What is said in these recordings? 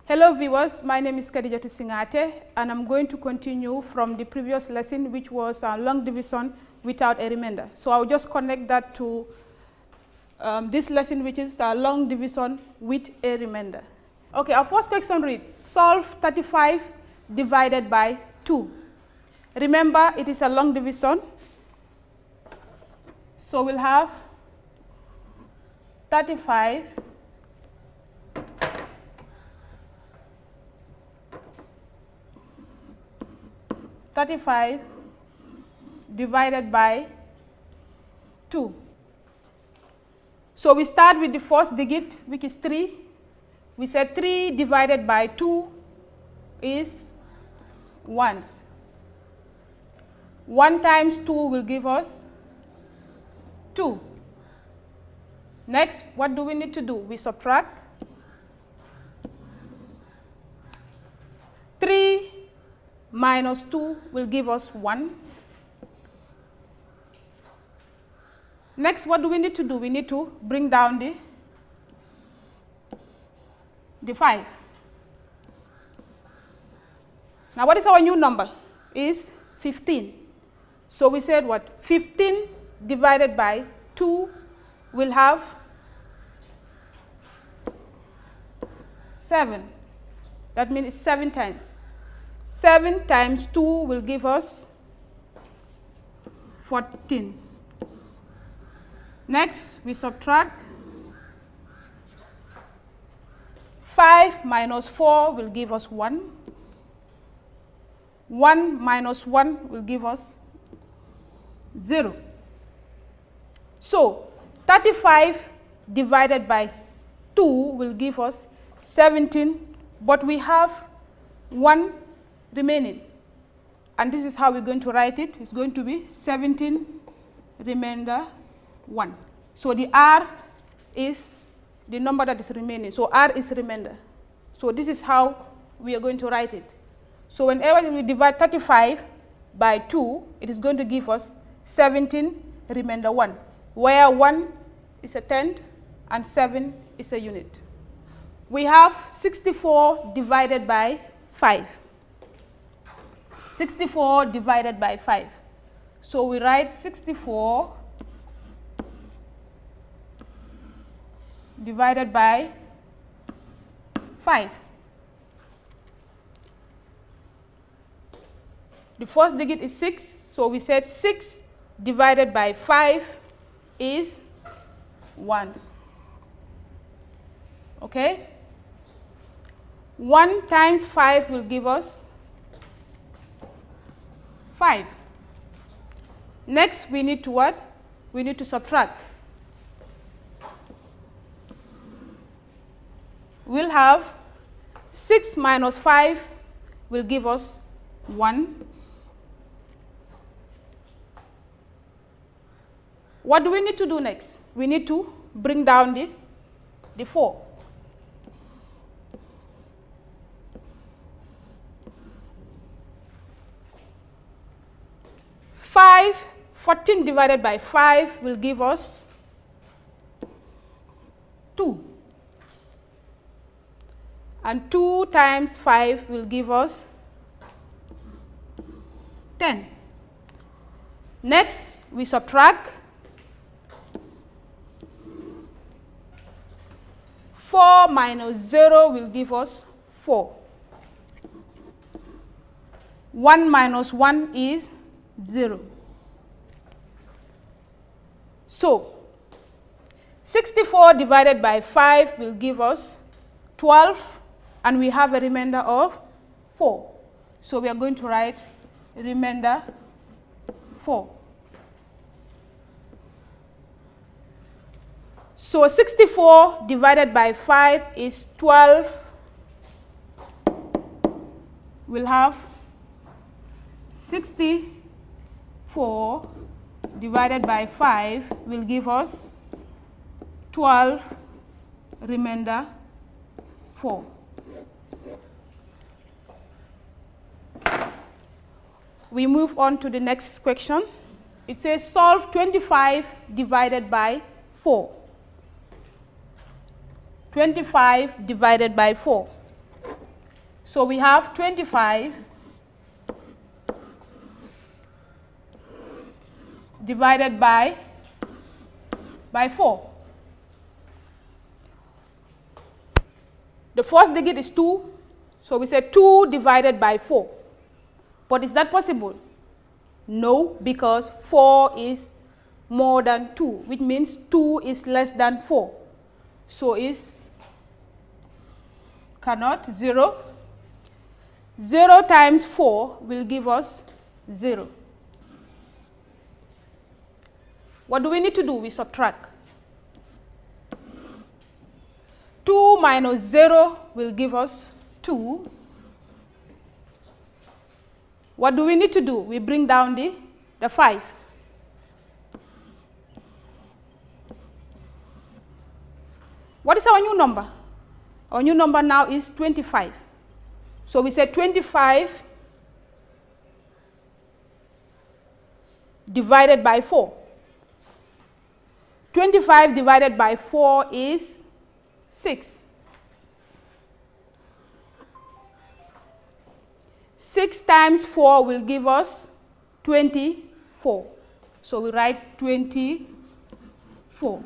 Hello viewers, my name is Khadijatu Singate and I'm going to continue from the previous lesson, which was long division without a remainder. So I'll just connect that to this lesson, which is long division with a remainder. Okay, our first question reads, solve 35 divided by 2. Remember, it is a long division. So we'll have 35 divided by 2. So we start with the first digit, which is 3. We said 3 divided by 2 is 1. 1 times 2 will give us 2. Next, what do we need to do? We subtract. 3 minus 2 will give us 1. Next, what do we need to do? We need to bring down the 5. Now, what is our new number? Is 15. So we said what? 15 divided by 2 will have 7. That means it's 7 times. 7 times 2 will give us 14. Next, we subtract. 5 minus 4 will give us 1. 1 minus 1 will give us 0. So, 35 divided by 2 will give us 17, but we have 1 remaining. And this is how we're going to write it. It's going to be 17 remainder 1. So the R is the number that is remaining. So R is remainder. So this is how we are going to write it. So whenever we divide 35 by 2, it is going to give us 17 remainder 1, where 1 is a tenth and 7 is a unit. We have 64 divided by 5. 64 divided by 5. So we write 64 divided by 5. The first digit is 6, so we said 6 divided by 5 is 1. Okay? 1 times 5 will give us 5. Next, we need to what? We need to subtract. We'll have 6 minus 5 will give us 1. What do we need to do next? We need to bring down the 4. Five, 14 divided by 5 will give us 2. And 2 times 5 will give us 10. Next, we subtract. 4 minus 0 will give us 4. 1 minus 1 is 0. So, 64 divided by 5 will give us 12, and we have a remainder of 4. So we are going to write remainder 4. So 64 divided by 5 is 12. We'll have 64 divided by 5 will give us 12 remainder 4. We move on to the next question. It says solve 25 divided by 4. 25 divided by 4. So we have 25 divided by 4. The first digit is 2, so we say 2 divided by 4. But is that possible? No, because 4 is more than 2, which means 2 is less than 4. So it's cannot 0. 0 times 4 will give us 0. What do we need to do? We subtract. 2 minus 0 will give us 2. What do we need to do? We bring down the 5. What is our new number? Our new number now is 25. So we say 25 divided by 4. 25 divided by 4 is 6. 6 times 4 will give us 24. So we write 24.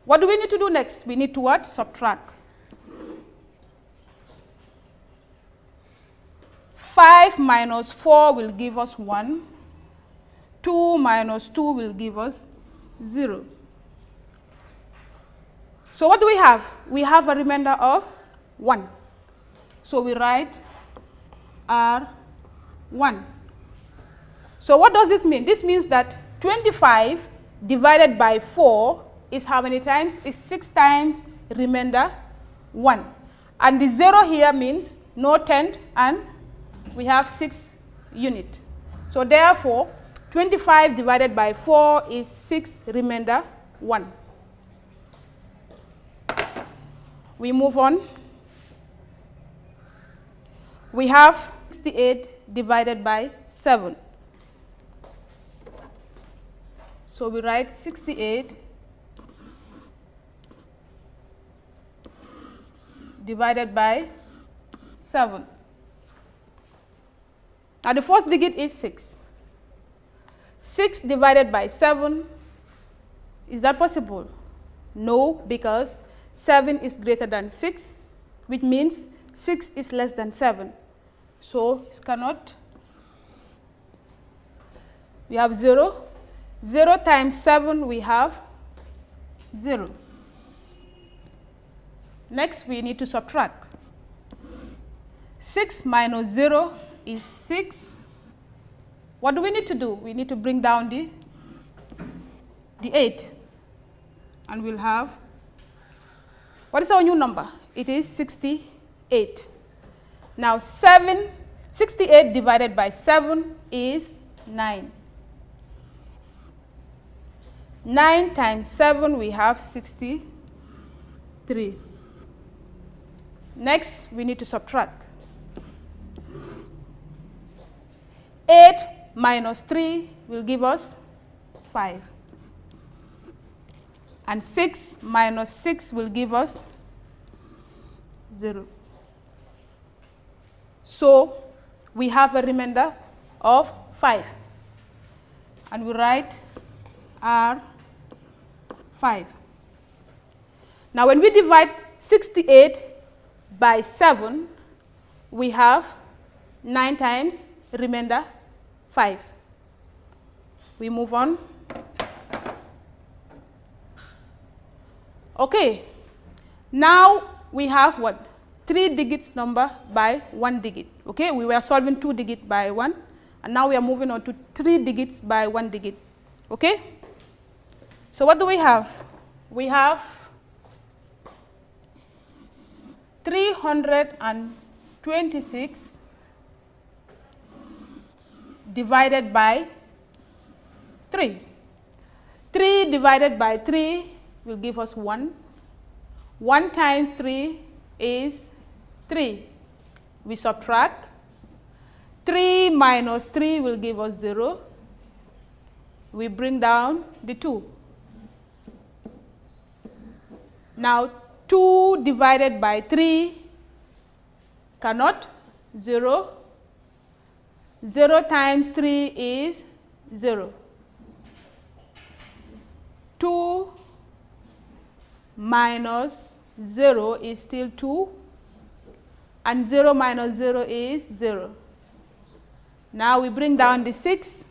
What do we need to do next? We need to what? Subtract. 5 minus 4 will give us 1. 2 minus 2 will give us 0. So what do we have? We have a remainder of 1. So we write R1. So what does this mean? This means that 25 divided by 4 is how many times? It's 6 times remainder 1. And the 0 here means no tenth, and we have 6 units. So therefore, 25 divided by 4 is 6 remainder 1. We move on. We have 68 divided by 7. So we write 68 divided by 7. Now the first digit is 6. 6 divided by 7, is that possible? No, because 7 is greater than 6, which means 6 is less than 7. So it cannot. We have 0. 0 times 7, we have 0. Next, we need to subtract. 6 minus 0 is 6. What do we need to do? We need to bring down the 8. And we'll have, what is our new number? It is 68. Now 68 divided by 7 is 9. 9 times 7, we have 63. Next, we need to subtract. 8 minus 3 will give us 5. And 6 minus 6 will give us 0. So we have a remainder of 5. And we write R5. Now when we divide 68 by 7, we have 9 times remainder 5. We move on. Okay, now we have what? 3 digits number by 1 digit. Okay, we were solving 2 digits by 1, and now we are moving on to 3 digits by 1 digit. Okay, so what do we have? We have 326 divided by 3. 3 divided by 3 will give us 1. 1 times 3 is 3. We subtract. 3 minus 3 will give us 0. We bring down the 2. Now 2 divided by 3 Cannot. 0. 0 times 3 is 0. 2 minus 0 is still 2. And 0 minus 0 is 0. Now we bring down the 6.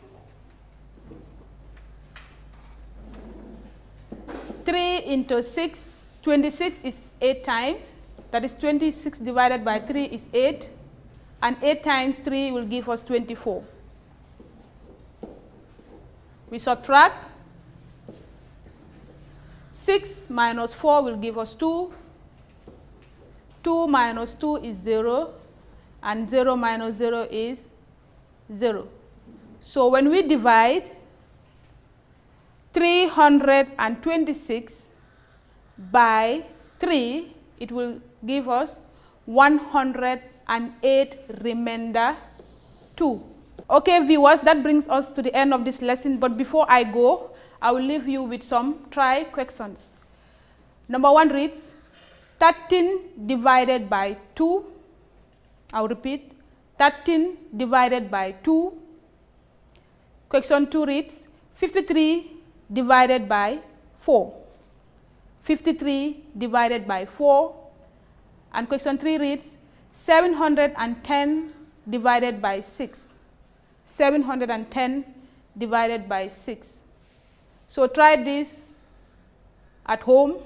3 into 6, 26 is 8 times. That is 26 divided by 3 is 8. And 8 times 3 will give us 24. We subtract. 6 minus 4 will give us 2. 2 minus 2 is 0. And 0 minus 0 is 0. So when we divide 326 by 3, it will give us 108 remainder 2. Okay, viewers, that brings us to the end of this lesson. But before I go, I will leave you with some try questions. Number 1 reads 13 divided by 2. I'll repeat, 13 divided by 2. Question 2 reads 53 divided by 4. 53 divided by 4. And question 3 reads 710 divided by 6. 710 divided by 6. So try this at home.